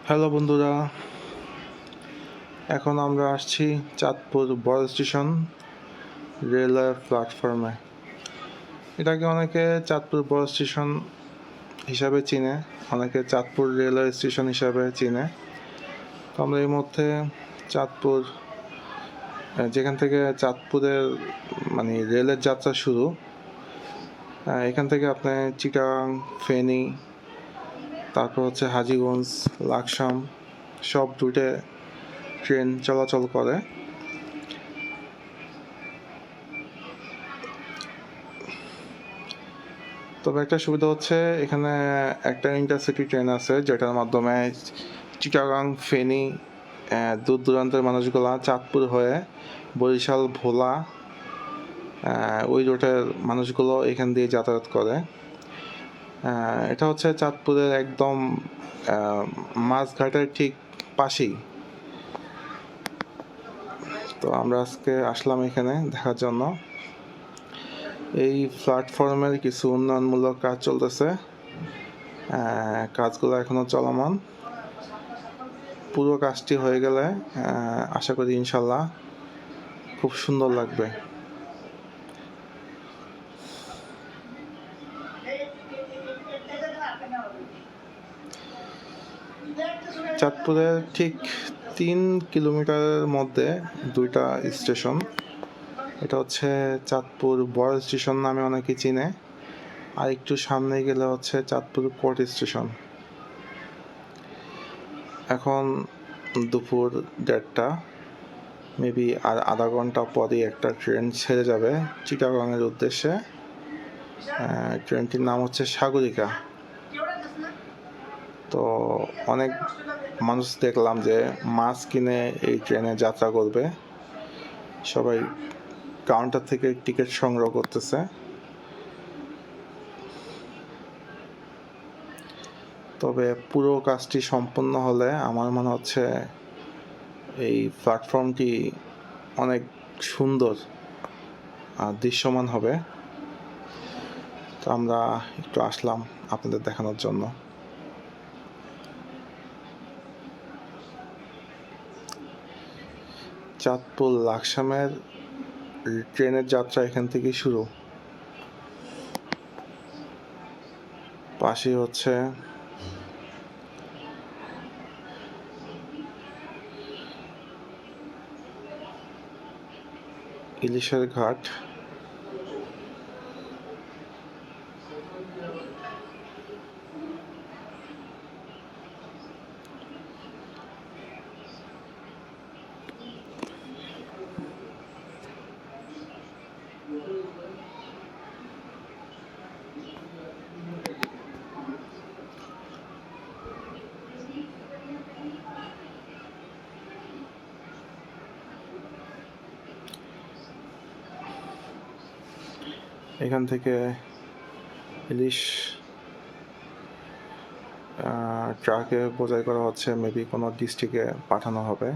Hello বন্ধুরা, এখন আমরা আসছি চাঁদপুর বড় স্টেশন রেলওয়ে প্ল্যাটফর্মে। এটাকে অনেকে চাঁদপুর বড় স্টেশন হিসাবে চিনে, অনেকে চাঁদপুর রেলওয়ে স্টেশন হিসাবে চিনে। তো আমরা এই মধ্যে চাঁদপুর, যেখান থেকে চাঁদপুরের রেলের যাত্রা শুরু, এখান থেকে আপনি চিটাগাং, ফেনী, তারপর হচ্ছে হাজীগঞ্জ, লাকসাম সব রুটে ট্রেন চলাচল করে। তবে একটা সুবিধা হচ্ছে এখানে একটা ইন্টারসিটি ট্রেন আছে, যেটার মাধ্যমে চিটাগাং, ফেনী, দূর দূরান্তের মানুষগুলা চাঁদপুর হয়ে বরিশাল, ভোলা, ওই রুটের মানুষগুলো এখান দিয়ে যাতায়াত করে। এটা হচ্ছে চাঁদপুরের একদম মাঝঘাটের ঠিক পাশেই। তো আমরা আজকে আসলাম এখানে দেখার জন্য। এই প্ল্যাটফর্মের কিছু উন্নয়নমূলক কাজ চলতেছে, কাজগুলো এখনো চলমান। পুরো কাজটি হয়ে গেলে আশা করি ইনশাল্লাহ খুব সুন্দর লাগবে। চাঁদপুরের ঠিক 3 কিলোমিটারের মধ্যে দুইটা স্টেশন। এটা হচ্ছে চাঁদপুর বড় স্টেশন নামে অনেকে চিনে, আর একটু সামনে গেলে হচ্ছে চাঁদপুর কোর্ট স্টেশন। এখন দুপুর 1:30, মেবি আর আধা ঘন্টা পরেই একটা ট্রেন ছেড়ে যাবে চিটাগাংয়ের উদ্দেশ্যে। ট্রেনটির নাম হচ্ছে সাগরিকা। তো অনেক মানুষ দেখলাম যে মাছ কিনে এই ট্রেনে যাত্রা করবে, সবাই কাউন্টার থেকে টিকিট সংগ্রহ করতেছে। তবে পুরো কাজটি সম্পন্ন হলে আমার মনে হচ্ছে এই প্ল্যাটফর্মটি অনেক সুন্দর আর দৃশ্যমান হবে। তো আমরা একটু আসলাম আপনাদের দেখানোর জন্য। চাঁদপুর লাকসামের ট্রেনের যাত্রা এখান থেকে শুরু। পাশে হচ্ছে ইলিশের ঘাট। এখান থেকে ইলিশ ট্রাকে বোঝাই করা হচ্ছে, মেবি কোনো ডিস্ট্রিক্টে পাঠানো হবে।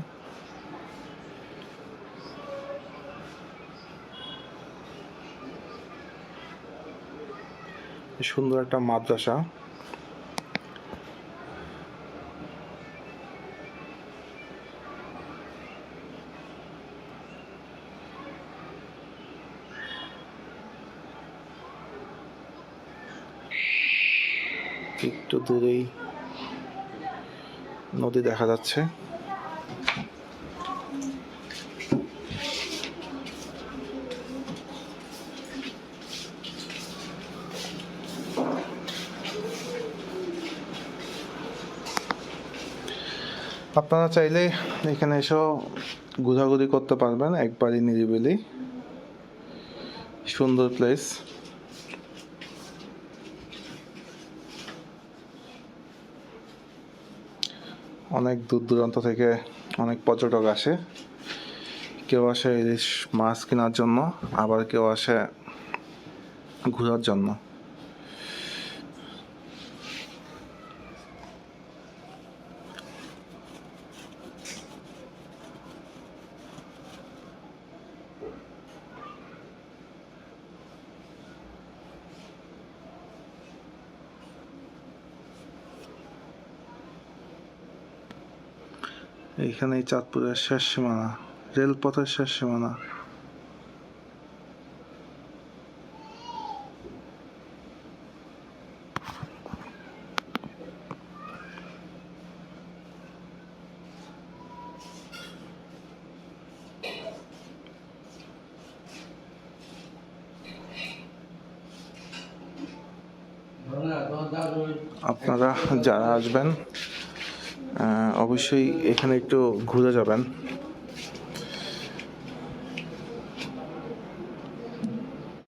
সুন্দর একটা মাদ্রাসা। একটু দূরেই নদী দেখা যাচ্ছে। আপনারা চাইলে এখানে এসেও ঘোরাঘুরি করতে পারবেন, একবারই নিরিবিলি সুন্দর প্লেস। অনেক দূর দূরান্ত থেকে অনেক পর্যটক আসে, কেউ আসে ইলিশ মাছ কেনার জন্য, আবার কেউ আসে ঘোরার জন্য। এইখানেই চাঁদপুরের শেষ সীমানা, রেলপথের শেষ সীমানা। আপনারা যারা আসবেন অবশ্যই এখানে একটু ঘুরে যাবেন।